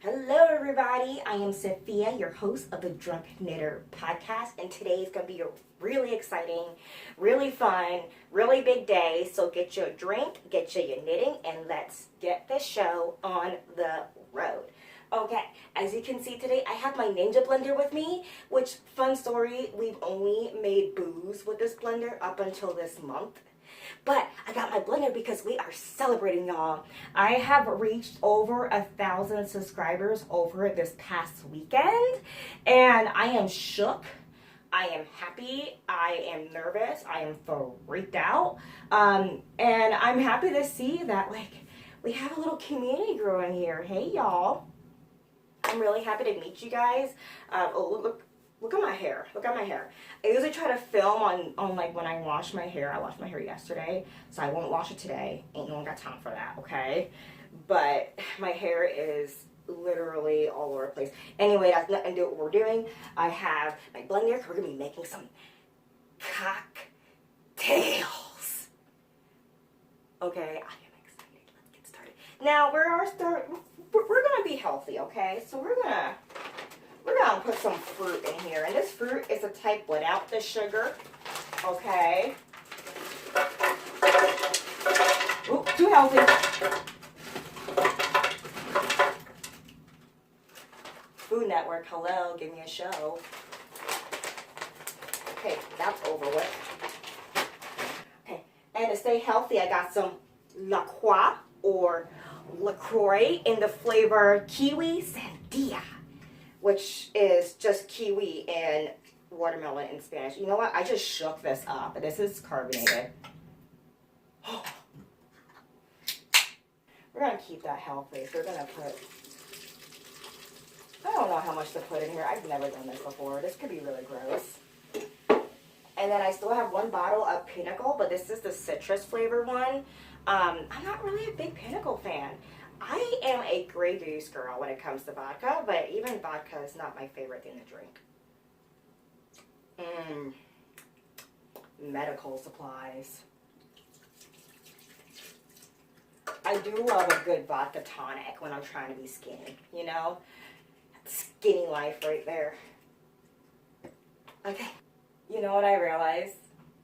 Hello, everybody. I am Sophia, your host of the Drunk Knitter podcast, and today is going to be a really exciting, really fun, really big day. So get you a drink, get you your knitting, and let's get the show on the road. Okay, as you can see today, I have my Ninja blender with me, which, fun story, we've only made booze with this blender up until this month. But I got my blender because we are celebrating, y'all. I have reached over 1,000 subscribers over this past weekend, and I am shook. I am happy. I am nervous. I am freaked out. And I'm happy to see that, we have a little community growing here. Hey, y'all. I'm really happy to meet you guys. Look at my hair. Look at my hair. I usually try to film on when I wash my hair. I washed my hair yesterday, so I won't wash it today. Ain't no one got time for that, okay? But my hair is literally all over the place. Anyway, that's nothing to do with what we're doing. I have my blender. We're going to be making some cocktails. Okay, I am excited. Let's get started. Now, we're going to be healthy, okay? So we're going to put some fruit in here. And this fruit is a type without the sugar. Okay. Ooh, too healthy. Food Network, hello, give me a show. Okay, that's over with. Okay, and to stay healthy, I got some La Croix or LaCroix in the flavor Kiwi Sandia, which is just kiwi and watermelon in Spanish. You know what? I just shook this up. This is carbonated. We're going to keep that healthy. So we're going to put, I don't know how much to put in here. I've never done this before. This could be really gross. And then I still have one bottle of Pinnacle, but this is the citrus flavor one. I'm not really a big Pinnacle fan. I am a Grey Goose girl when it comes to vodka, but even vodka is not my favorite thing to drink. Medical supplies. I do love a good vodka tonic when I'm trying to be skinny, you know? Skinny life right there. Okay. You know what I realized?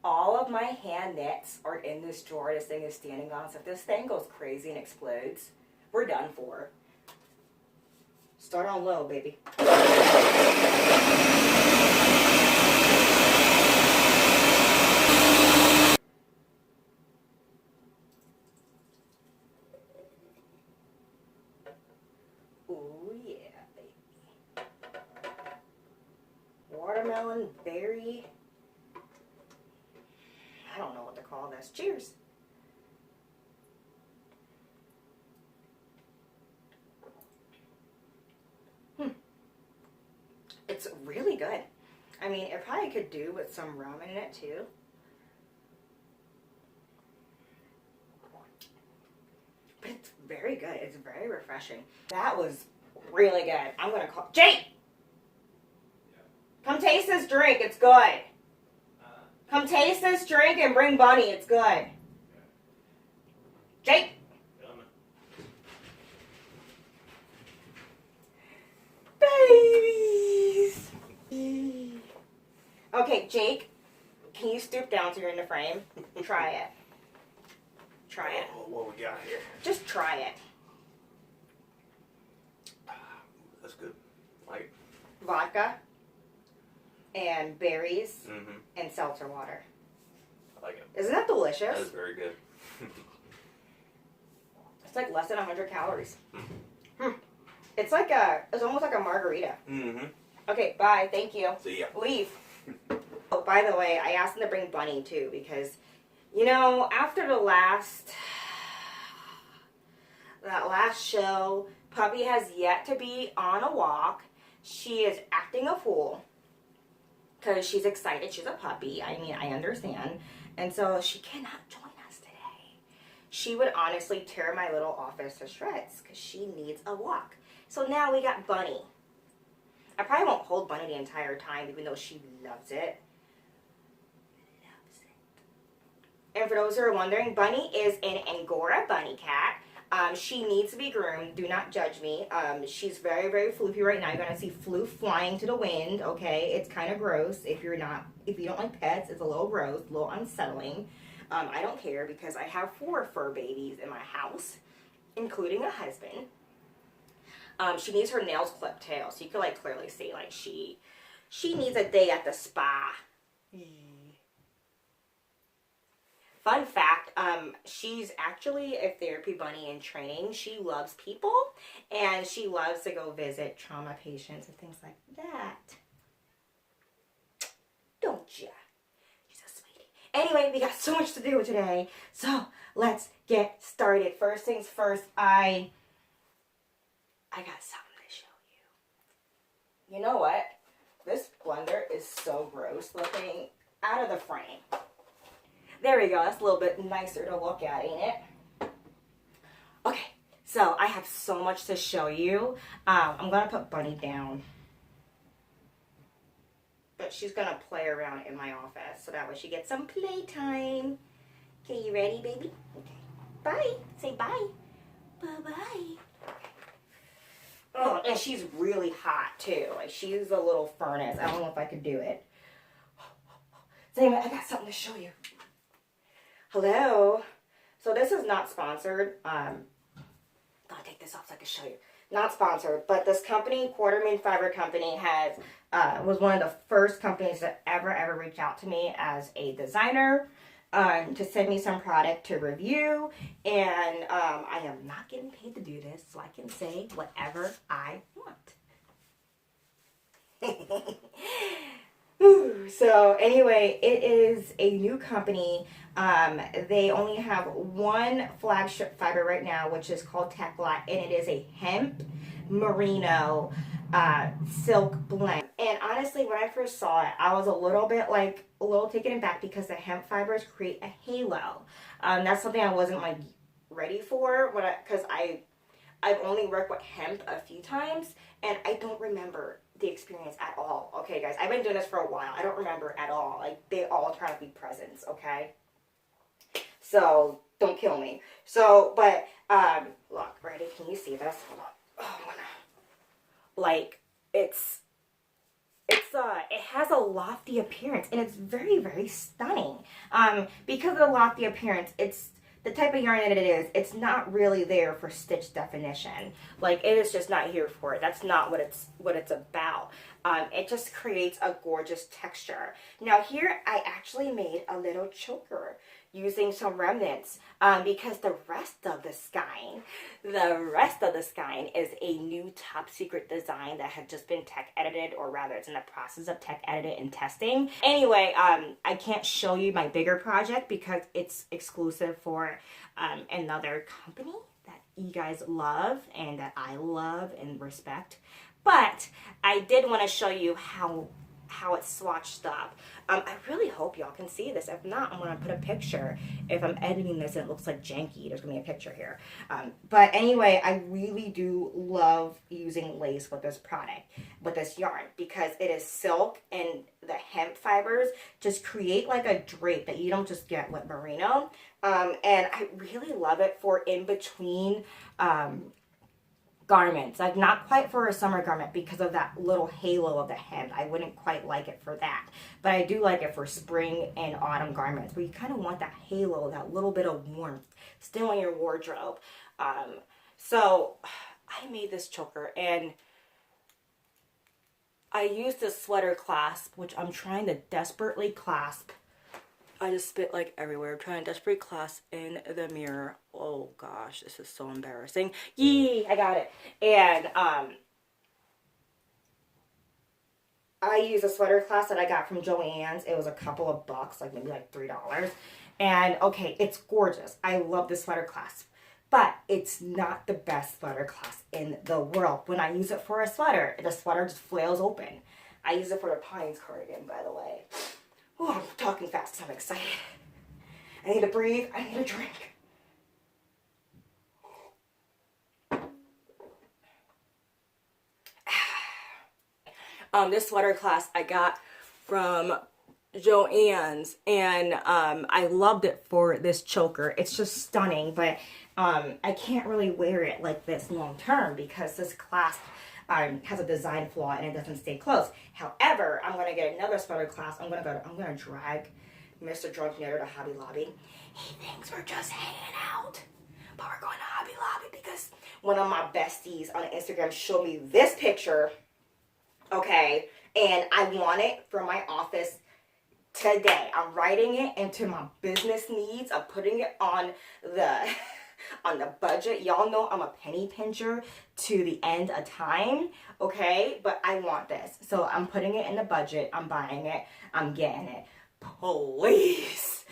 All of my hand knits are in this drawer this thing is standing on, so if this thing goes crazy and explodes, we're done for. Start on low, baby. Ooh, yeah, baby. Watermelon, berry. I don't know what to call this. Cheers. It's really good. I mean, it probably could do with some rum in it too. But it's very good. It's very refreshing. That was really good. I'm going to call... Jake! Yeah. Come taste this drink. It's good. Come taste this drink and bring Bunny. It's good. Yeah. Jake! Babies! Okay, Jake, can you stoop down so you're in the frame? Try it. Try it. What we got here? Just try it. That's good. Like Vodka and berries and seltzer water. I like it. Isn't that delicious? That is very good. It's like less than 100 calories. It's almost like a margarita. Okay, bye. Thank you. See ya. Leave. Oh, by the way, I asked them to bring Bunny too because, you know, after that last show, Puppy has yet to be on a walk. She is acting a fool because she's excited. She's a puppy. I mean, I understand. And so she cannot join us today. She would honestly tear my little office to shreds because she needs a walk. So now we got Bunny. I probably won't hold Bunny the entire time, even though she loves it. And for those who are wondering, Bunny is an Angora bunny cat. She needs to be groomed. Do not judge me. She's very, very floofy right now. You're gonna see floof flying to the wind. Okay, it's kind of gross. If you don't like pets, it's a little gross, a little unsettling. I don't care because I have 4 fur babies in my house, including a husband. She needs her nails clipped too, so you can like clearly see like she needs a day at the spa. Fun fact, she's actually a therapy bunny in training. She loves people, and she loves to go visit trauma patients and things like that. Don't ya? She's a sweetie. Anyway, we got so much to do today, so let's get started. First things first, I got something to show you. You know what? This blender is so gross looking. Out of the frame. There we go. That's a little bit nicer to look at, ain't it? Okay, so I have so much to show you. I'm going to put Bunny down. But she's going to play around in my office so that way she gets some playtime. Okay, you ready, baby? Okay. Bye. Say bye. Bye-bye. Oh, and she's really hot, too. Like, she's a little furnace. I don't know if I could do it. So anyway, I got something to show you. Hello. So this is not sponsored. I'll take this off so I can show you. Not sponsored, but this company, Quartermaine Fiber Company, was one of the first companies that ever reached out to me as a designer to send me some product to review. And I am not getting paid to do this, so I can say whatever I want. So anyway, it is a new company. They only have one flagship fiber right now, which is called Tecla, and it is a hemp merino silk blend. And honestly, when I first saw it, I was a little taken aback because the hemp fibers create a halo. That's something I wasn't like ready for because I've only worked with hemp a few times, and I don't remember the experience at all. Okay, guys, I've been doing this for a while. I don't remember at all. Like, they all try to be presents, okay? So, don't kill me. So, but, look, ready? Can you see this? Hold on. Oh, I'm gonna, like, it has a lofty appearance, and it's very, very stunning. Because of the lofty appearance, it's the type of yarn that it is, it's not really there for stitch definition. Like, it is just not here for it. That's not what it's about. It just creates a gorgeous texture. Now here, I actually made a little choker using some remnants because the rest of the skein is a new top secret design that had just been tech edited, or rather it's in the process of tech edited and testing. Anyway, I can't show you my bigger project because it's exclusive for another company that you guys love and that I love and respect. But I did want to show you how it's swatched up. I really hope y'all can see this. If not, I'm going to put a picture. If I'm editing this and it looks like janky, there's going to be a picture here. But anyway, I really do love using lace with this product, with this yarn, because it is silk and the hemp fibers just create like a drape that you don't just get with merino. And I really love it for in between garments, like not quite for a summer garment because of that little halo of the hem. I wouldn't quite like it for that, but I do like it for spring and autumn garments where you kind of want that halo, that little bit of warmth still in your wardrobe. So I made this choker and I used this sweater clasp, which I'm trying to desperately clasp. I just spit like everywhere. I'm trying to desperately clasp in the mirror. Oh gosh, this is so embarrassing. Yee, I got it. And I use a sweater clasp that I got from Joann's. It was a couple of bucks, like maybe like $3. And okay, it's gorgeous. I love this sweater clasp. But it's not the best sweater clasp in the world. When I use it for a sweater, the sweater just flails open. I use it for the Pines cardigan, by the way. Oh, I'm talking fast. I'm excited. I need to breathe. I need a drink. This sweater clasp I got from Joann's, and I loved it for this choker. It's just stunning, but I can't really wear it like this long term because this clasp has a design flaw and it doesn't stay close. However, I'm gonna get another sweater clasp. I'm gonna drag Mr. Drunk Knitter to Hobby Lobby. He thinks we're just hanging out, but we're going to Hobby Lobby because one of my besties on Instagram showed me this picture. Okay, and I want it for my office today. I'm writing it into my business needs. I'm putting it on the on the budget. Y'all know I'm a penny pincher to the end of time, okay? But I want this. So I'm putting it in the budget. I'm buying it. I'm getting it. Please.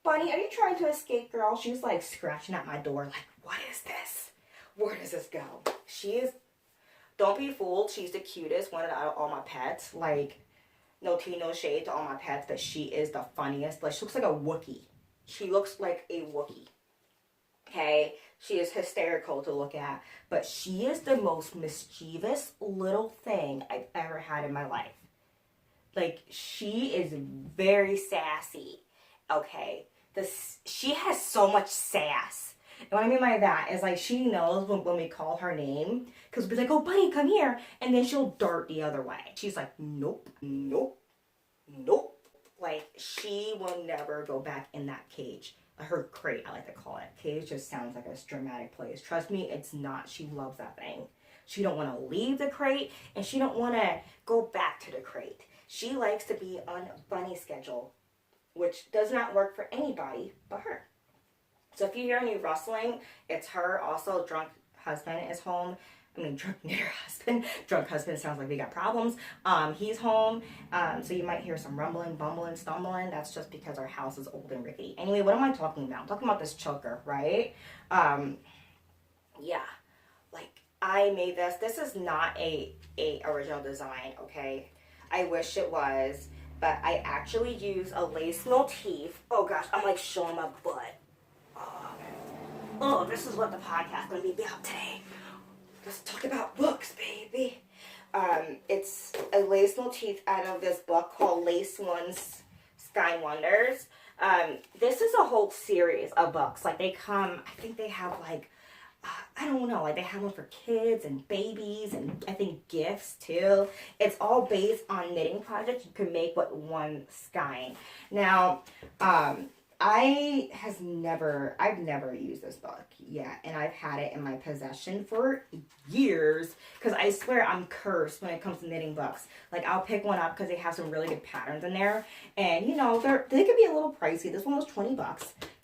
Bunny, are you trying to escape, girl? She was like scratching at my door like, what is this? Where does this go? She is, don't be fooled. She's the cutest one out of all my pets. Like, no tea, no shade to all my pets, but she is the funniest. Like, she looks like a Wookiee. She looks like a Wookiee. Okay? She is hysterical to look at, but she is the most mischievous little thing I've ever had in my life. Like, she is very sassy. Okay? She has so much sass. And what I mean by that is, like, she knows when we call her name, because we'll be like, oh, Bunny, come here. And then she'll dart the other way. She's like, nope, nope, nope. Like, she will never go back in that cage. Her crate, I like to call it. Cage just sounds like a dramatic place. Trust me, it's not. She loves that thing. She don't want to leave the crate, and she don't want to go back to the crate. She likes to be on Bunny's schedule, which does not work for anybody but her. So if you hear any rustling, it's her. Also, drunk husband is home. I mean, drunk knitter husband. Drunk husband sounds like we got problems. He's home. So you might hear some rumbling, bumbling, stumbling. That's just because our house is old and rickety. Anyway, what am I talking about? I'm talking about this choker, right? Yeah. Like, I made this. This is not a original design, okay? I wish it was. But I actually use a lace motif. Oh, gosh. I'm, like, showing my butt. Oh, this is what the podcast is going to be about today. Let's talk about books, baby. It's a lace motif out of this book called Lace One's Sky Wonders. This is a whole series of books. Like, they come, I think they have, like, I don't know, like, they have one for kids and babies and I think gifts, too. It's all based on knitting projects you can make with one skein. Now, I've never used this book yet, and I've had it in my possession for years, because I swear I'm cursed when it comes to knitting books. Like, I'll pick one up because they have some really good patterns in there, and, you know, they could be a little pricey. This one was $20.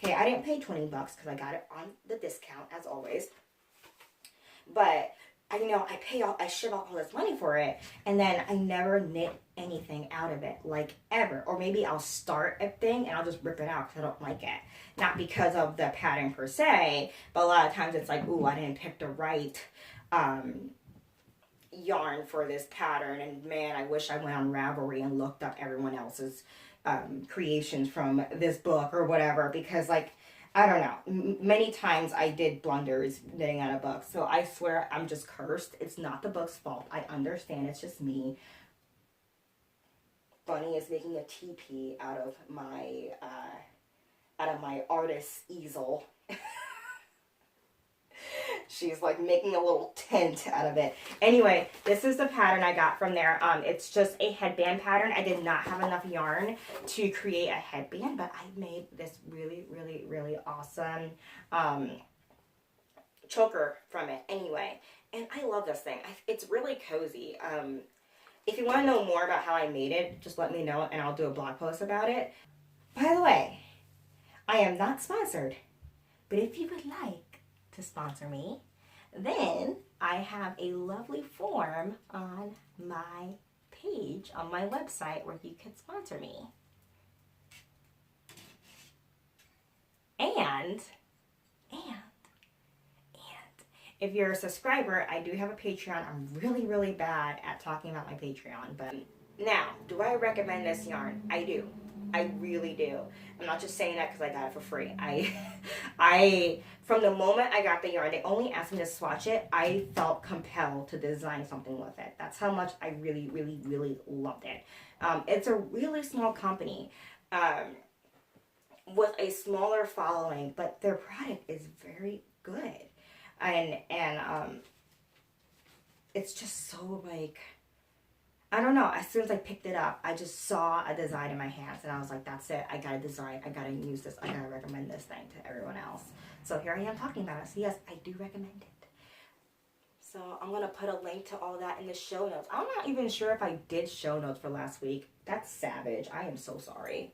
Okay, I didn't pay $20 because I got it on the discount, as always. But I ship out all this money for it, and then I never knit anything out of it, like, ever. Or maybe I'll start a thing and I'll just rip it out because I don't like it. Not because of the pattern per se, but a lot of times it's like, ooh, I didn't pick the right yarn for this pattern, and man, I wish I went on Ravelry and looked up everyone else's creations from this book or whatever, because, like, I don't know. Many times I did blunders knitting out a book. So I swear I'm just cursed. It's not the book's fault. I understand. It's just me. Bunny is making a teepee out of my artist's easel. She's like making a little tent out of it. Anyway, this is the pattern I got from there. It's just a headband pattern. I did not have enough yarn to create a headband, but I made this really, really, really awesome choker from it anyway. And I love this thing. It's really cozy. If you want to know more about how I made it, just let me know and I'll do a blog post about it. By the way, I am not sponsored, but if you would like to sponsor me, then I have a lovely form on my page on my website where you could sponsor me. And if you're a subscriber, I do have a Patreon. I'm really, really bad at talking about my Patreon, but now, do I recommend this yarn? I do. I really do. I'm not just saying that because I got it for free. I from the moment I got the yarn, they only asked me to swatch it. I felt compelled to design something with it. That's how much I really, really, really loved it. It's a really small company with a smaller following, but their product is very good, and it's just so like. I don't know. As soon as I picked it up, I just saw a design in my hands, and I was like, "That's it. I gotta design. I gotta use this. I gotta recommend this thing to everyone else." So here I am talking about it. So yes, I do recommend it. So I'm gonna put a link to all that in the show notes. I'm not even sure if I did show notes for last week. That's savage. I am so sorry.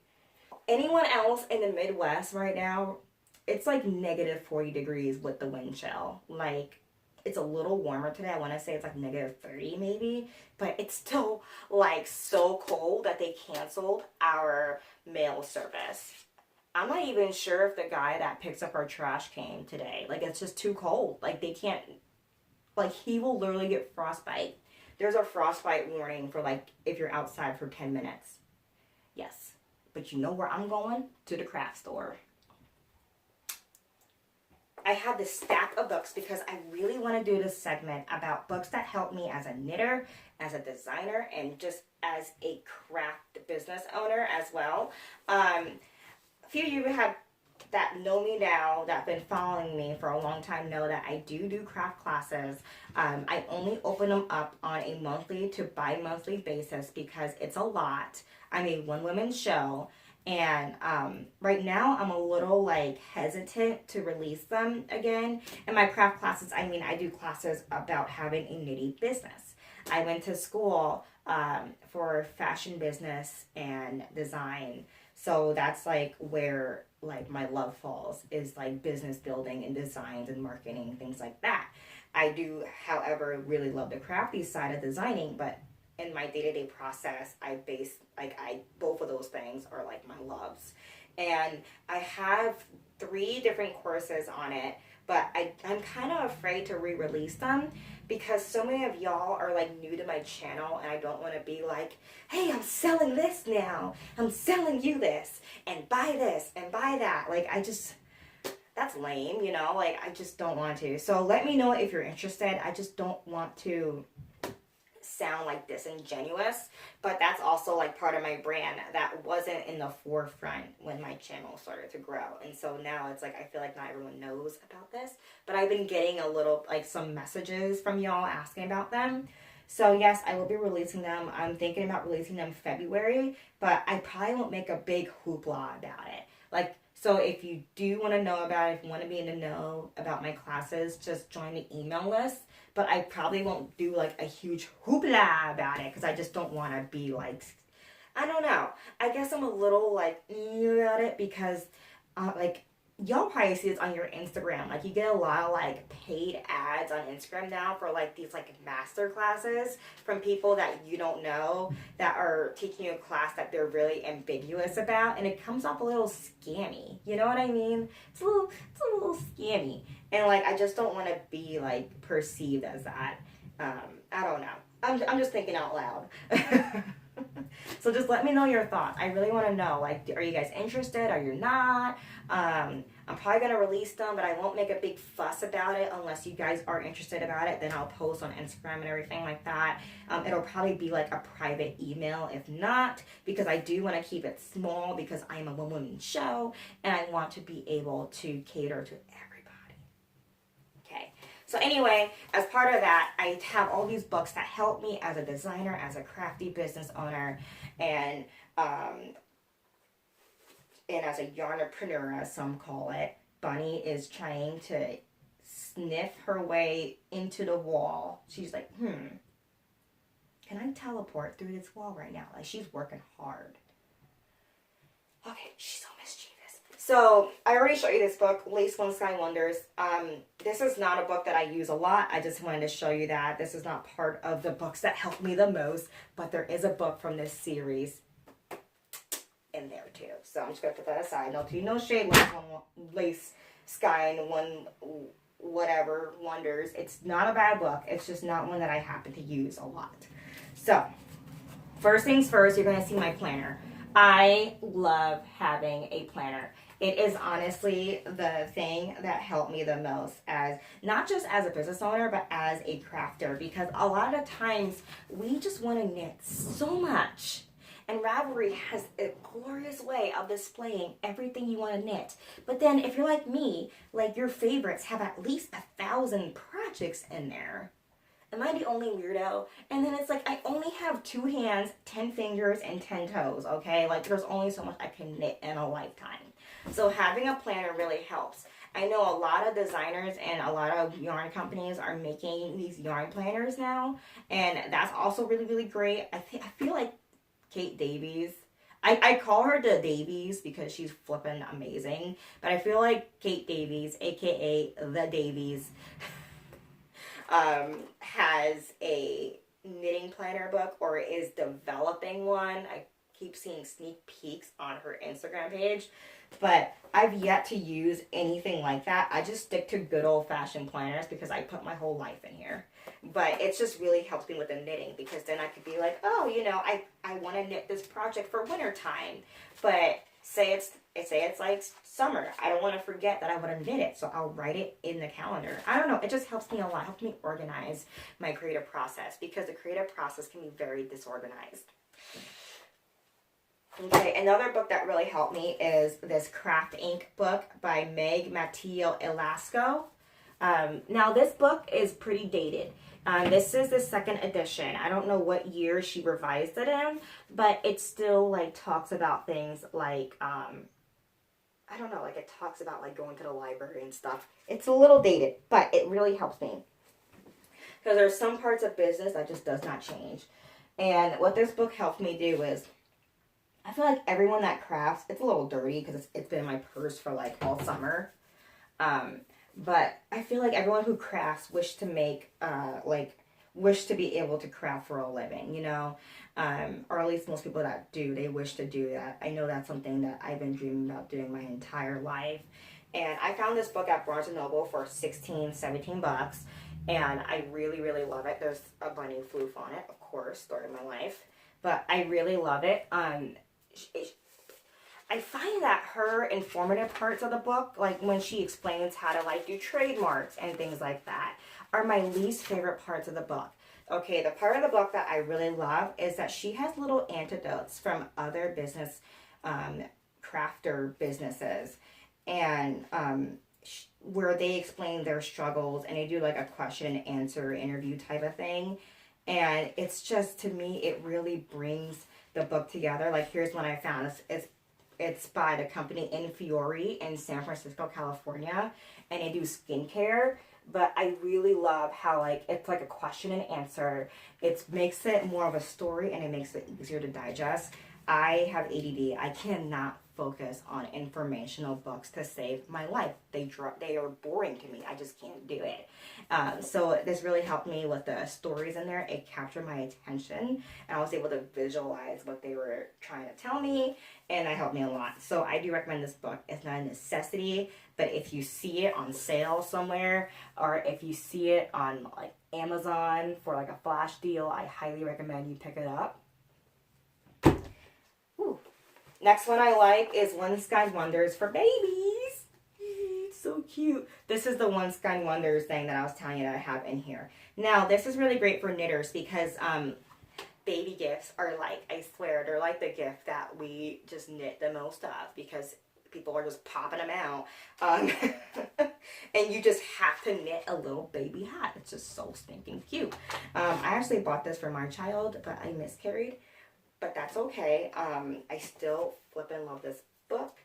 Anyone else in the Midwest right now? It's like negative 40 degrees with the wind chill. Like, it's a little warmer today. I want to say it's like negative 30 maybe, but it's still like so cold that they canceled our mail service. I'm not even sure if the guy that picks up our trash came today. Like, it's just too cold. Like, they can't, like, he will literally get frostbite. There's a frostbite warning for like if you're outside for 10 minutes. Yes, but you know where I'm going? To the craft store. I have this stack of books because I really want to do this segment about books that help me as a knitter, as a designer, and just as a craft business owner as well. A few of you have that know me now, that have been following me for a long time, know that I do craft classes. I only open them up on a monthly to bi-monthly basis because it's a lot. I'm a one-woman show. And right now I'm a little like hesitant to release them again. And my craft classes, I mean, I do classes about having a knitting business. I went to school for fashion business and design. So that's like where like my love falls, is like business building and designs and marketing and things like that. I do, however, really love the crafty side of designing, but in my day-to-day process, both of those things are like my loves. And I have 3 different courses on it, but I'm kind of afraid to re-release them because so many of y'all are like new to my channel, and I don't want to be like, hey, I'm selling this now, I'm selling you this, and buy this and buy that. Like, that's lame, you know, like I just don't want to. So let me know if you're interested. I just don't want to sound like disingenuous, but that's also like part of my brand that wasn't in the forefront when my channel started to grow. And so now it's like I feel like not everyone knows about this, but I've been getting a little like some messages from y'all asking about them. So yes, I will be releasing them. I'm thinking about releasing them February, but I probably won't make a big hoopla about it. Like, so if you do want to know about it, if you want to be in the know about my classes, just join the email list. But I probably won't do like a huge hoopla about it because I just don't want to be like, I don't know. I guess I'm a little like about it because like y'all probably see this on your Instagram. Like, you get a lot of like paid ads on Instagram now for like these like master classes from people that you don't know that are teaching you a class that they're really ambiguous about, and it comes off a little scammy. You know what I mean? It's a little scammy, and like I just don't want to be like perceived as that. I don't know. I'm just thinking out loud. So just let me know your thoughts. I really want to know, like, are you guys interested? Are you not? I'm probably going to release them, but I won't make a big fuss about it unless you guys are interested about it. Then I'll post on Instagram and everything like that. It'll probably be like a private email if not, because I do want to keep it small because I am a one-woman show and I want to be able to cater to everybody. Okay. So anyway, as part of that, I have all these books that help me as a designer, as a crafty business owner, and as a yarnpreneur, as some call it. Bunny is trying to sniff her way into the wall. She's like, can I teleport through this wall right now? Like, she's working hard. Okay, she's so mischievous. So, I already showed you this book, Lace One Sky Wonders. This is not a book that I use a lot. I just wanted to show you that. This is not part of the books that help me the most, but there is a book from this series in there too. So, I'm just going to put that aside. No shade, Lace Sky and One whatever Wonders. It's not a bad book. It's just not one that I happen to use a lot. So, first things first, you're going to see my planner. I love having a planner. It is honestly the thing that helped me the most, as not just as a business owner, but as a crafter, because a lot of times we just want to knit so much. And Ravelry has a glorious way of displaying everything you want to knit. But then if you're like me, like your favorites have at least 1,000 projects in there. Am I the only weirdo? And then it's like, I only have 2 hands, 10 fingers, and 10 toes, okay? Like, there's only so much I can knit in a lifetime. So having a planner really helps. I know a lot of designers and a lot of yarn companies are making these yarn planners now, and that's also really, really great. I feel like Kate Davies, I call her the Davies because she's flippin' amazing, but I feel like Kate Davies, aka the Davies, has a knitting planner book or is developing one. I keep seeing sneak peeks on her Instagram page, but I've yet to use anything like that. I just stick to good old fashioned planners because I put my whole life in here. But it just really helps me with the knitting, because then I could be like, oh, I want to knit this project for winter time, but say it's like summer. I don't want to forget that I want to knit it, so I'll write it in the calendar. I don't know. It just helps me a lot. It helps me organize my creative process, because the creative process can be very disorganized. Okay, another book that really helped me is this Craft Ink book by Meg Mateo Elasco. Now, this book is pretty dated. This is the 2nd edition. I don't know what year she revised it in, but it still like talks about things like, I don't know, like it talks about like going to the library and stuff. It's a little dated, but it really helps me, because there's some parts of business that just does not change. And what this book helped me do is, I feel like everyone that crafts, it's a little dirty because it's been in my purse for like all summer. But I feel like everyone who crafts wish to be able to craft for a living, or at least most people that do, they wish to do that. I know that's something that I've been dreaming about doing my entire life. And I found this book at Barnes & Noble for $16-17, and I really, really love it. There's a bunny floof on it, of course, story of my life. But I really love it. I find that her informative parts of the book, like when she explains how to like do trademarks and things like that, are my least favorite parts of the book. Okay, the part of the book that I really love is that she has little anecdotes from other crafter businesses, and where they explain their struggles, and they do like a question and answer interview type of thing. And it's just, to me, it really brings the book together. Like, here's one I found. It's by the company Infiori in San Francisco, California, and they do skincare. But I really love how like it's like a question and answer. It makes it more of a story, and it makes it easier to digest. I have ADD. I cannot focus on informational books to save my life. They are boring to me. I just can't do it. So this really helped me with the stories in there. It captured my attention, and I was able to visualize what they were trying to tell me, and that helped me a lot. So I do recommend this book. It's not a necessity, but if you see it on sale somewhere, or if you see it on like Amazon for like a flash deal, I highly recommend you pick it up. Ooh. Next one I like is One Sky Wonders for babies. It's so cute. This is the One Sky Wonders thing that I was telling you that I have in here. Now, this is really great for knitters because baby gifts are like, I swear, they're like the gift that we just knit the most of, because people are just popping them out. And you just have to knit a little baby hat. It's just so stinking cute. I actually bought this for my child, but I miscarried. But that's okay. I still flippin' love this book.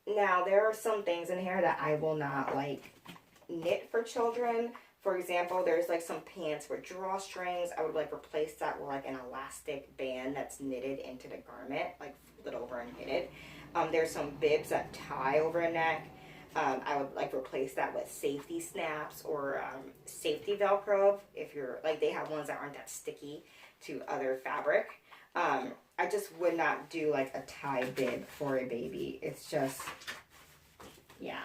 Now, there are some things in here that I will not like knit for children. For example, there's like some pants with drawstrings. I would like replace that with like an elastic band that's knitted into the garment, like flip it over and knit it. There's some bibs that tie over a neck. I would like replace that with safety snaps or safety Velcro. If you're like, they have ones that aren't that sticky to other fabric. I just would not do like a tie bib for a baby. It's just, yeah,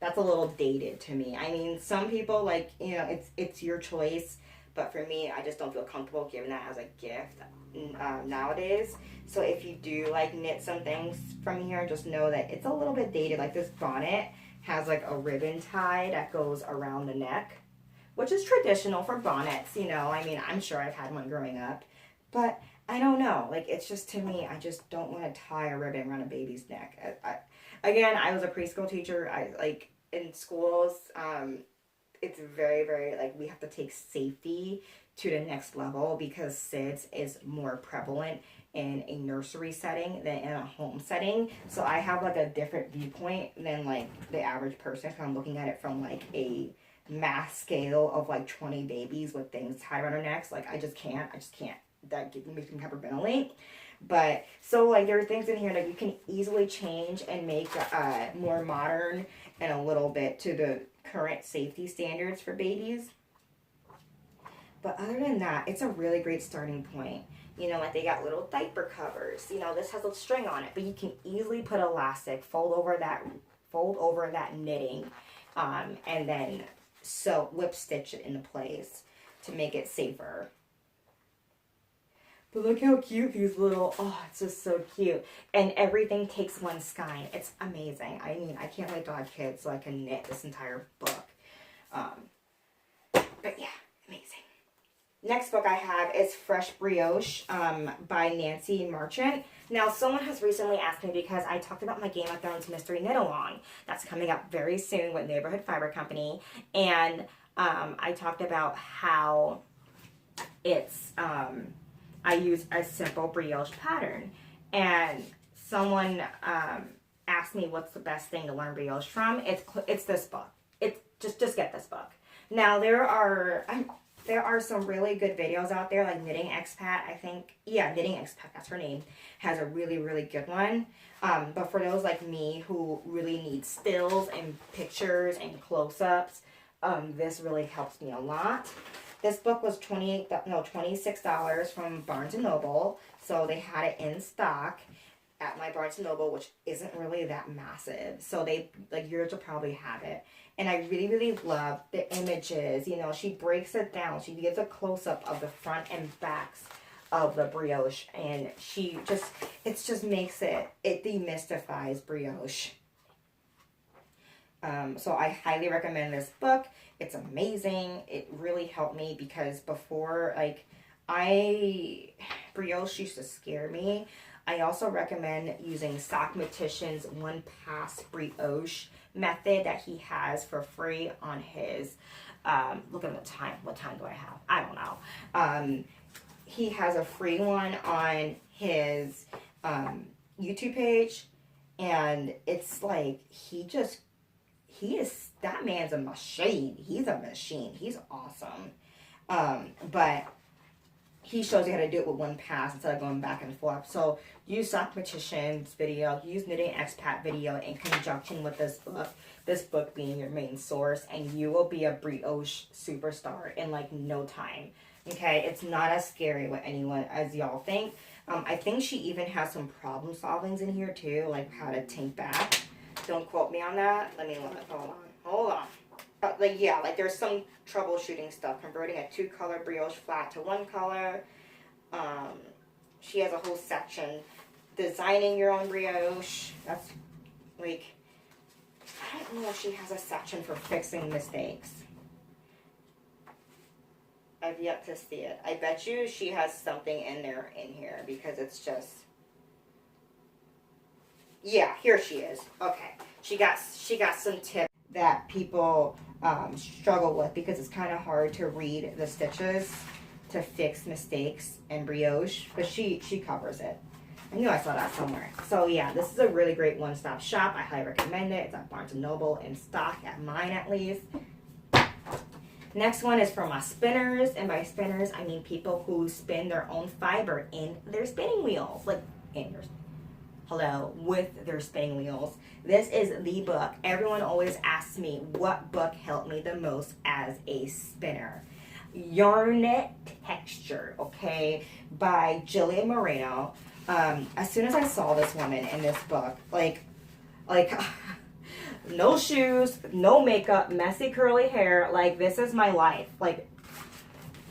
that's a little dated to me. I mean, some people like, it's your choice, But for me, I just don't feel comfortable giving that as a gift nowadays. So if you do like knit some things from here, just know that it's a little bit dated. Like this bonnet has like a ribbon tie that goes around the neck, which is traditional for bonnets, you know. I mean, I'm sure I've had one growing up, but I don't know. Like, it's just, to me, I just don't want to tie a ribbon around a baby's neck. Again, I was a preschool teacher. Like, in schools, it's very, very, like, we have to take safety to the next level because SIDS is more prevalent in a nursery setting than in a home setting. So I have, like, a different viewpoint than, like, the average person. So I'm looking at it from, like, a mass scale of, like, 20 babies with things tied around their necks. Like, I just can't. That makes me hyperventilate. But so like there are things in here that you can easily change and make more modern and a little bit to the current safety standards for babies. But other than that, it's a really great starting point. You know, like they got little diaper covers. You know, this has a string on it, but you can easily put elastic, fold over that knitting, and then lip stitch it into place to make it safer. But look how cute these little, it's just so cute. And everything takes one skein. It's amazing. I mean, I can't wait to have kids so I can knit this entire book. But yeah, amazing. Next book I have is Fresh Brioche by Nancy Marchant. Now, someone has recently asked me because I talked about my Game of Thrones mystery knit-along. That's coming up very soon with Neighborhood Fiber Company. And I talked about how it's... I use a simple brioche pattern, and someone asked me what's the best thing to learn brioche from. It's this book. It's just get this book. Now there are some really good videos out there, like Knitting Expat. Knitting Expat, that's her name, has a really, really good one. But for those like me who really need stills and pictures and close-ups, this really helps me a lot. This book was $26 from Barnes & Noble. So they had it in stock at my Barnes & Noble, which isn't really that massive. So yours will probably have it. And I really, really love the images. You know, she breaks it down. She gives a close-up of the front and backs of the brioche. And it just makes it demystifies brioche. So I highly recommend this book. It's amazing. It really helped me because before, brioche used to scare me. I also recommend using Sockmatician's One Pass Brioche method that he has for free on his, look at the time. What time do I have? I don't know. He has a free one on his YouTube page, and it's like that man's a machine. He's a machine. He's awesome. But he shows you how to do it with one pass instead of going back and forth. So use Sockmatician's video, use Knitting Expat video in conjunction with this book being your main source, and you will be a brioche superstar in no time. Okay, it's not as scary with anyone as y'all think. I think she even has some problem solvings in here too, like how to tink back. Don't quote me on that. Let me look. Hold on. There's some troubleshooting stuff. Converting a 2-color brioche flat to 1 color. She has a whole section. Designing your own brioche. That's I don't know if she has a section for fixing mistakes. I've yet to see it. I bet you she has something in here because it's just... Yeah, here she is. Okay. She got some tips that people struggle with because it's kind of hard to read the stitches to fix mistakes in brioche, but she covers it. I knew I saw that somewhere. So yeah, this is a really great one-stop shop. I highly recommend it. It's at Barnes & Noble in stock, at mine at least. Next one is for my spinners, and by spinners I mean people who spin their own fiber in their spinning wheels, with their spinning wheels. This is the book. Everyone always asks me what book helped me the most as a spinner. Yarn Texture, okay, by Jillian Moreno. As soon as I saw this woman in this book, no shoes, no makeup, messy curly hair, this is my life.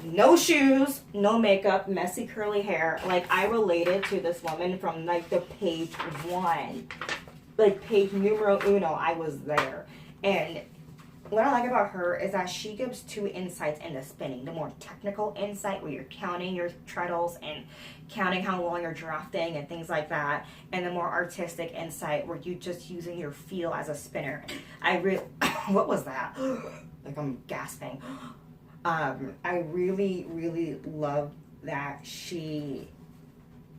no shoes, no makeup, messy curly hair. Like, I related to this woman from like the page 1, like page numero uno. I was there. And what I like about her is that she gives 2 insights into spinning. The more technical insight where you're counting your treadles and counting how long you're drafting and things like that, and the more artistic insight where you just using your feel as a spinner. What was that? Like, I'm gasping. I really, really love that she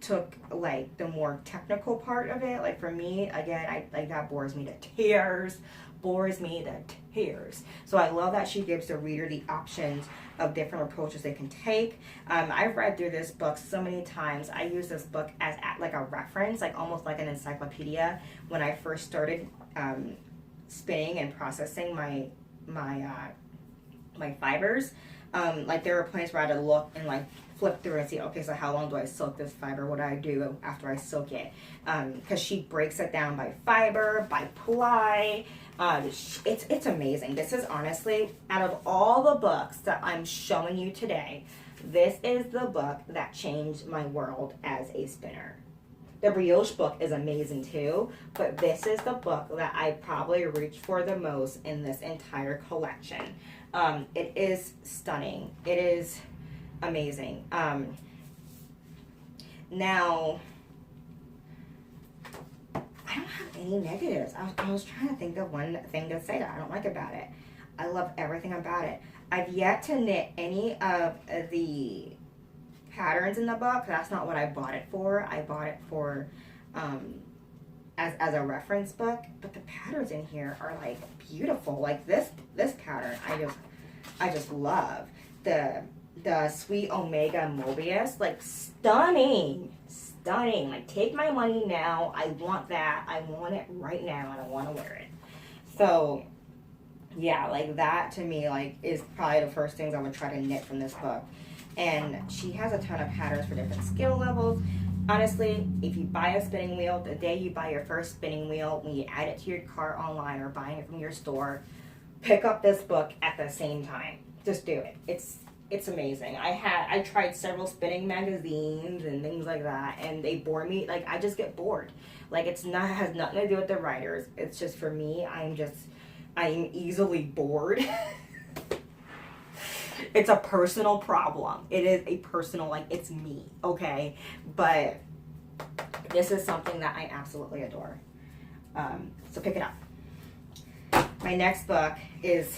took like the more technical part of it. Like, for me, again, that bores me to tears. So I love that she gives the reader the options of different approaches they can take. I've read through this book so many times. I use this book as like a reference, like almost like an encyclopedia when I first started spinning and processing my fibers. Like, there were points where I had to look and like flip through and see, okay, so how long do I silk this fiber? What do I do after I silk it? Because she breaks it down by fiber, by ply. It's amazing. This is honestly, out of all the books that I'm showing you today, this is the book that changed my world as a spinner. The Brioche book is amazing too, but this is the book that I probably reached for the most in this entire collection. It is stunning. It is amazing. Now, I don't have any negatives. I was trying to think of one thing to say that I don't like about it. I love everything about it. I've yet to knit any of the patterns in the book. That's not what I bought it for. I bought it for as a reference book. But the patterns in here are like beautiful. Like this pattern, I just love the Sweet Omega Mobius. Like, stunning. Like, take my money now. I want that. I want it right now, and I want to wear it. So yeah, like, that to me, like, is probably the first things I would try to knit from this book. And she has a ton of patterns for different skill levels. Honestly, if you buy a spinning wheel, the day you buy your first spinning wheel, when you add it to your cart online or buying it from your store, pick up this book at the same time. Just do it. It's amazing. I tried several spinning magazines and things like that, and they bore me. Like, I just get bored. Like, has nothing to do with the writers. It's just, for me, I am easily bored. It's a personal problem. It is a personal, like, it's me, okay? But this is something that I absolutely adore. So pick it up. My next book is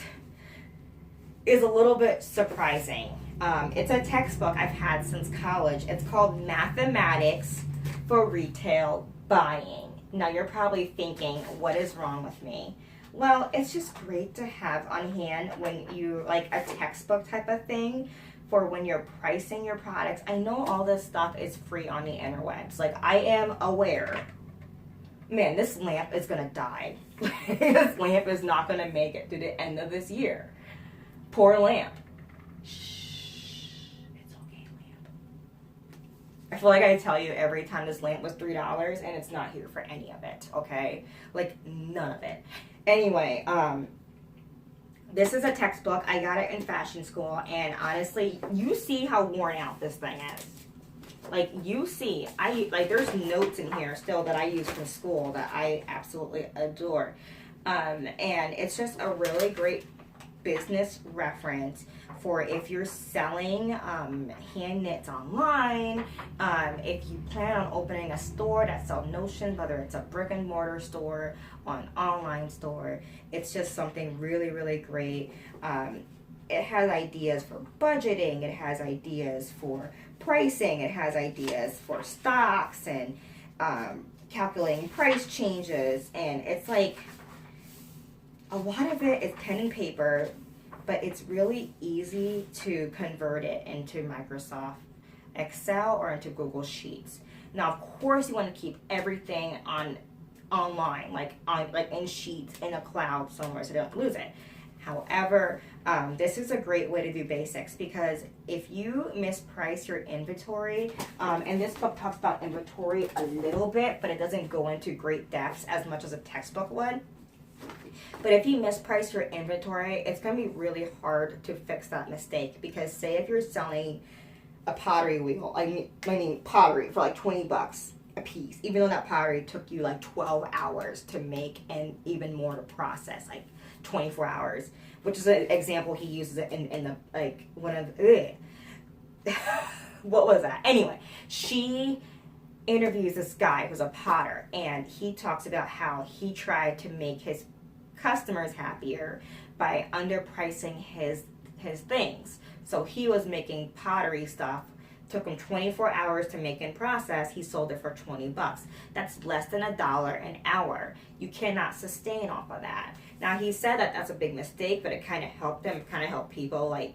a little bit surprising. It's a textbook I've had since college. It's called Mathematics for Retail Buying. Now, you're probably thinking, what is wrong with me? Well, it's just great to have on hand when you, like, a textbook type of thing for when you're pricing your products. I know all this stuff is free on the interwebs. Like, I am aware. Man, this lamp is going to die. This lamp is not going to make it to the end of this year. Poor lamp. Shh. It's okay, lamp. I feel like I tell you every time this lamp was $3 and it's not here for any of it, okay? Like, none of it. Anyway, this is a textbook. I got it in fashion school, and honestly, you see how worn out this thing is. Like, you see, there's notes in here still that I use from school that I absolutely adore. And it's just a really great business reference for if you're selling hand knits online, if you plan on opening a store that sells notions, whether it's a brick and mortar store or an online store. It's just something really, really great. It has ideas for budgeting, it has ideas for pricing, it has ideas for stocks and calculating price changes, and it's like, a lot of it is pen and paper, but it's really easy to convert it into Microsoft Excel or into Google Sheets. Now, of course, you want to keep everything online, like in Sheets, in a cloud somewhere, so you don't lose it. However, this is a great way to do basics, because if you misprice your inventory, and this book talks about inventory a little bit, but it doesn't go into great depths as much as a textbook would. But if you misprice your inventory, it's going to be really hard to fix that mistake, because say if you're selling a pottery wheel, I mean pottery for like $20 a piece, even though that pottery took you like 12 hours to make and even more to process, like 24 hours, which is an example he uses it in the, like, one of, what was that? Anyway, she interviews this guy who's a potter, and he talks about how he tried to make his customers happier by underpricing his things. So he was making pottery stuff, took him 24 hours to make and process. He sold it for $20. That's less than $1 an hour. You cannot sustain off of that. Now, he said that that's a big mistake, but it kind of helped him, kind of helped people like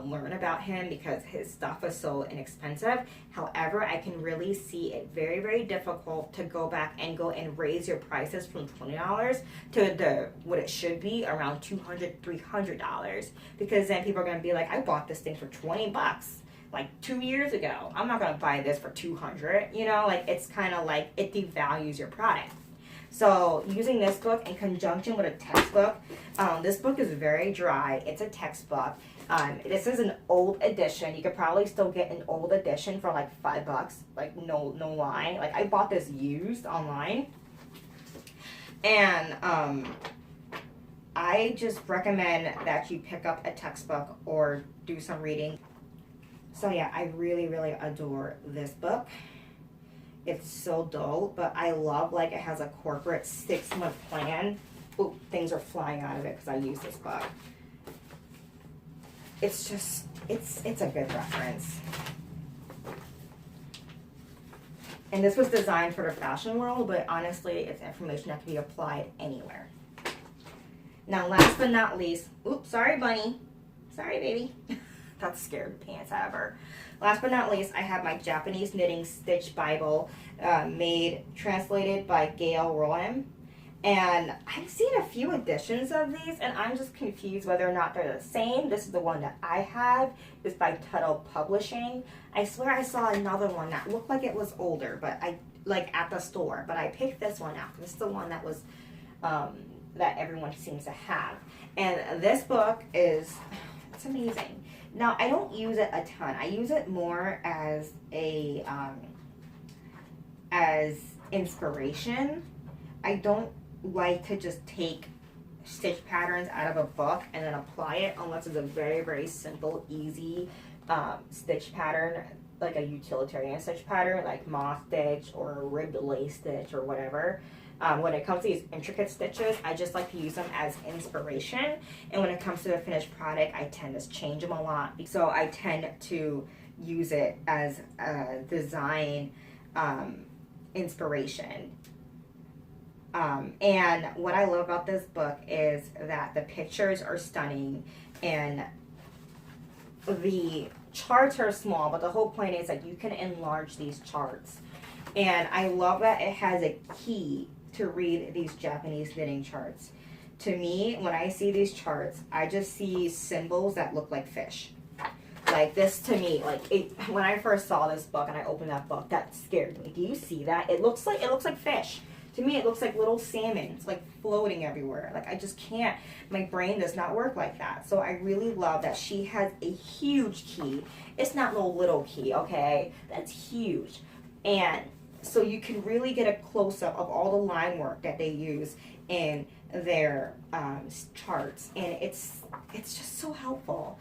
learn about him, because his stuff is so inexpensive. However, I can really see it very, very difficult to go back and raise your prices from $20 to what it should be, around $200, $300, because then people are going to be like, I bought this thing for $20 like 2 years ago. I'm not going to buy this for $200. You know, like, it's kind of like it devalues your product. So using this book in conjunction with a textbook, this book is very dry. It's a textbook. This is an old edition. You could probably still get an old edition for like $5, like no lie. Like, I bought this used online, and I just recommend that you pick up a textbook or do some reading. So yeah, I really, really adore this book. It's so dull, but I love, like, it has a corporate 6-month plan. Oop, things are flying out of it because I use this book. It's just, it's a good reference. And this was designed for the fashion world, but honestly, it's information that can be applied anywhere. Now, last but not least, oops, sorry, bunny. Sorry, baby. That scared the pants out of her. Last but not least, I have my Japanese Knitting Stitch Bible, translated by Gail Roem. And I've seen a few editions of these, and I'm just confused whether or not they're the same. This is the one that I have. It's by Tuttle Publishing. I swear I saw another one that looked like it was older, but at the store. But I picked this one out. This is the one that was, that everyone seems to have. And this book is, it's amazing. Now, I don't use it a ton. I use it more as a, as inspiration. I don't like to just take stitch patterns out of a book and then apply it, unless it's a very, very simple, easy stitch pattern, like a utilitarian stitch pattern, like moss stitch or ribbed lace stitch or whatever. When it comes to these intricate stitches, I just like to use them as inspiration. And when it comes to the finished product, I tend to change them a lot. So I tend to use it as a design inspiration. And what I love about this book is that the pictures are stunning, and the charts are small, but the whole point is that you can enlarge these charts. And I love that it has a key to read these Japanese knitting charts. To me, when I see these charts, I just see symbols that look like fish. Like, this to me, like, when I first saw this book and I opened that book, that scared me. Do you see that? It looks like fish. To me, it looks like little salmon. It's like floating everywhere. Like, I just can't. My brain does not work like that. So I really love that she has a huge key. It's not no little key, okay? That's huge. And so you can really get a close-up of all the line work that they use in their charts. And it's just so helpful.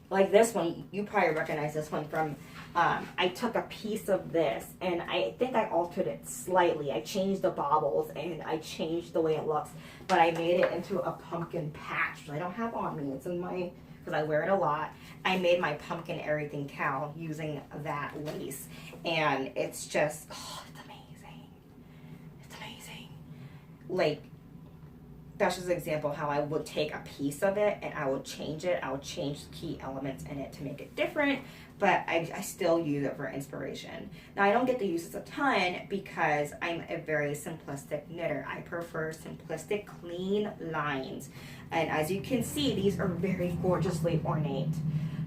Like this one, you probably recognize this one from, I took a piece of this, and I think I altered it slightly. I changed the bobbles, and I changed the way it looks, but I made it into a pumpkin patch, which I don't have on me. It's in my, because I wear it a lot. I made my pumpkin everything cowl using that lace, and it's just, oh, it's amazing. It's amazing. Like, that's just an example of how I would take a piece of it and I would change it. I would change key elements in it to make it different, but I still use it for inspiration. Now, I don't get to use this a ton because I'm a very simplistic knitter. I prefer simplistic, clean lines. And as you can see, these are very gorgeously ornate.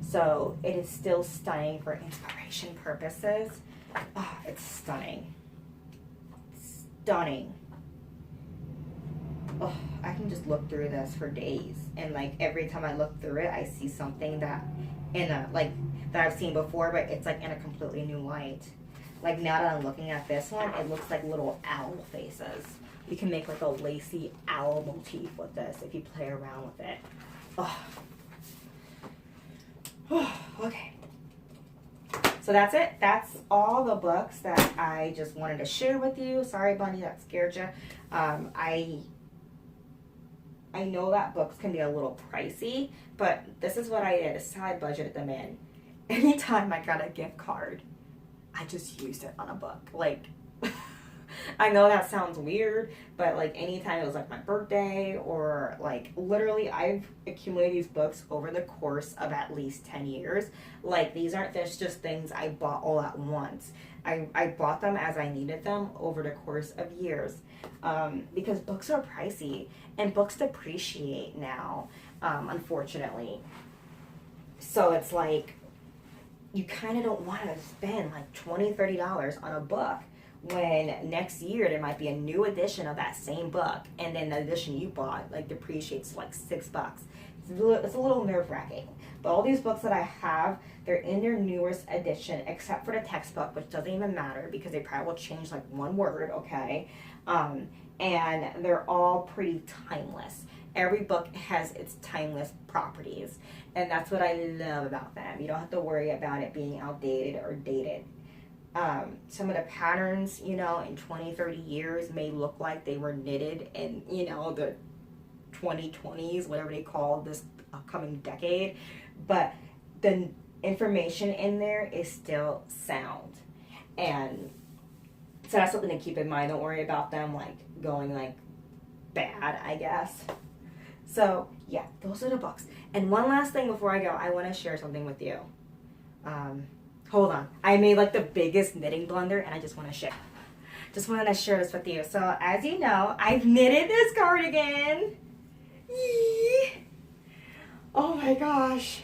So it is still stunning for inspiration purposes. Oh, it's stunning. Stunning. oh, I can just look through this for days, and like every time I look through it, I see something that in a like that I've seen before, but it's like in a completely new light. Like now that I'm looking at this one, it looks like little owl faces. You can make like a lacy owl motif with this if you play around with it. Oh. Okay. So that's it. That's all the books that I just wanted to share with you. Sorry, Bunny, that scared you. I know that books can be a little pricey, but this is what I did. This is how I budgeted them in. Anytime I got a gift card, I just used it on a book. Like, I know that sounds weird, but like anytime it was like my birthday or like literally I've accumulated these books over the course of at least 10 years. Like these aren't just things I bought all at once. I bought them as I needed them over the course of years, because books are pricey and books depreciate now, unfortunately. So it's like you kind of don't want to spend like $20-$30 on a book when next year there might be a new edition of that same book, and then the edition you bought like depreciates like $6. It's a little nerve-wracking. But all these books that I have, they're in their newest edition, except for the textbook, which doesn't even matter because they probably will change like one word, okay? And they're all pretty timeless. Every book has its timeless properties, and that's what I love about them. You don't have to worry about it being outdated or dated. Some of the patterns, you know, in 20-30 years may look like they were knitted in, you know, the 2020s, whatever they call this upcoming decade, but the information in there is still sound. And so that's something to keep in mind. Don't worry about them like going like bad, I guess. So yeah, those are the books. And one last thing before I go, I want to share something with you. Hold on. I made like the biggest knitting blunder, and I just want to share. Just wanted to share this with you. So as you know, I've knitted this cardigan. Yee. Oh my gosh.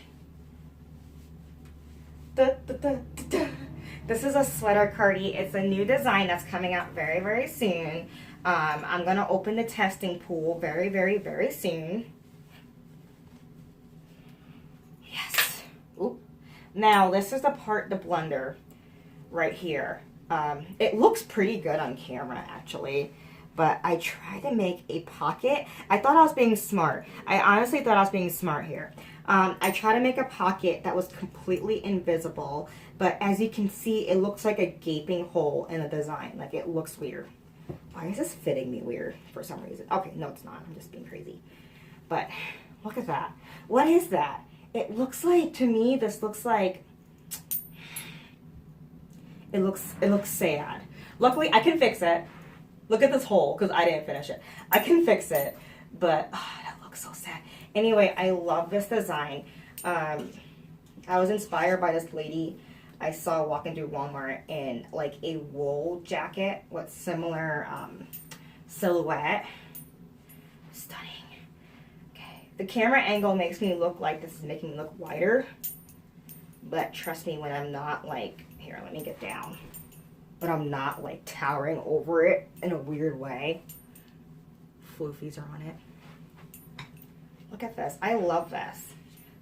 This is a sweater cardi. It's a new design that's coming out very, very soon. I'm going to open the testing pool very, very, very soon. Yes. Oop. Now, this is the part, the blunder right here. It looks pretty good on camera, actually. But I tried to make a pocket. I thought I was being smart. I honestly thought I was being smart here. I tried to make a pocket that was completely invisible. But as you can see, it looks like a gaping hole in the design. Like, it looks weird. Why is this fitting me weird for some reason? Okay, no, it's not. I'm just being crazy. But look at that. What is that? It looks like, to me, this looks like, it looks sad. Luckily, I can fix it. Look at this hole, because I didn't finish it. I can fix it, but that looks so sad. Anyway, I love this design. I was inspired by this lady I saw walking through Walmart in like a wool jacket with similar silhouette. Stunning. Okay, the camera angle makes me look like this is making me look wider, but trust me when I'm not like, here, let me get down. But I'm not like towering over it in a weird way. Floofies are on it. Look at this. I love this.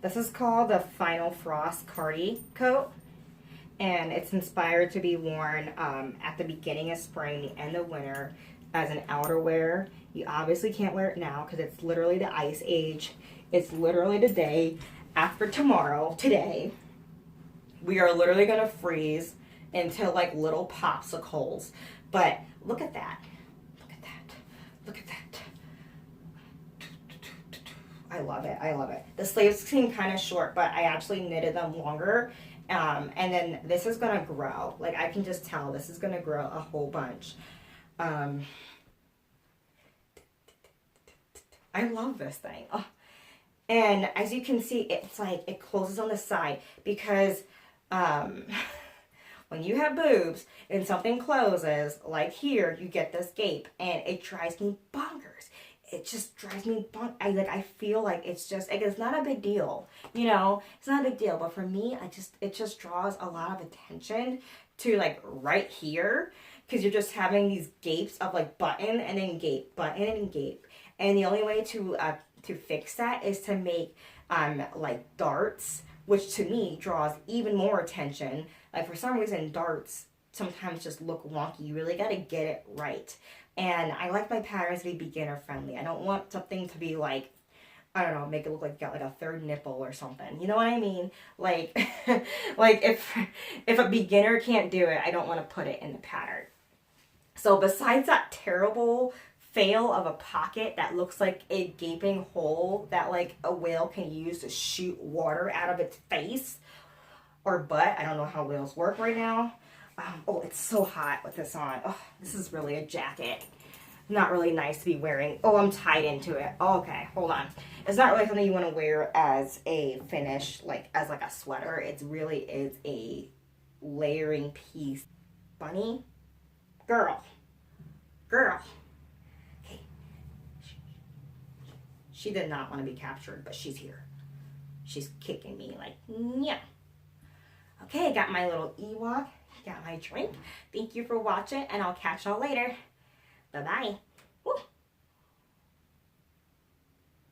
This is called the Final Frost Cardi Coat. And it's inspired to be worn at the beginning of spring, the end of winter, as an outerwear. You obviously can't wear it now because it's literally the ice age. It's literally the day after tomorrow, today. We are literally going to freeze into like little popsicles. But look at that. Look at that. Look at that. I love it. I love it. The sleeves seem kind of short, but I actually knitted them longer. And then this is going to grow. Like, I can just tell this is going to grow a whole bunch. I love this thing. Oh. And as you can see, it's like it closes on the side because when you have boobs and something closes, like here, you get this gape, and it drives me bonkers. It just drives me bonkers. I feel like it's just, like, it's not a big deal, you know? It's not a big deal, but for me, it just draws a lot of attention to, like, right here, because you're just having these gapes of, like, button and then gape, button and gape. And the only way to fix that is to make like darts, which to me draws even more attention. Like for some reason darts sometimes just look wonky. You really got to get it right. And I like my patterns to be beginner friendly. I don't want something to be like, I don't know, make it look like you got like a third nipple or something. You know what I mean? Like, like if a beginner can't do it, I don't want to put it in the pattern. So besides that terrible fail of a pocket that looks like a gaping hole that like a whale can use to shoot water out of its face or butt. I don't know how whales work right now. Oh, it's so hot with this on. Oh, this is really a jacket. Not really nice to be wearing. Oh, I'm tied into it. Oh, okay, hold on. It's not really something you want to wear as a finish, like as like a sweater. It really is a layering piece. Bunny, girl. Okay. She did not want to be captured, but she's here. She's kicking me like, yeah. Okay, I got my little Ewok. Got my drink. Thank you for watching, and I'll catch y'all later. Bye-bye.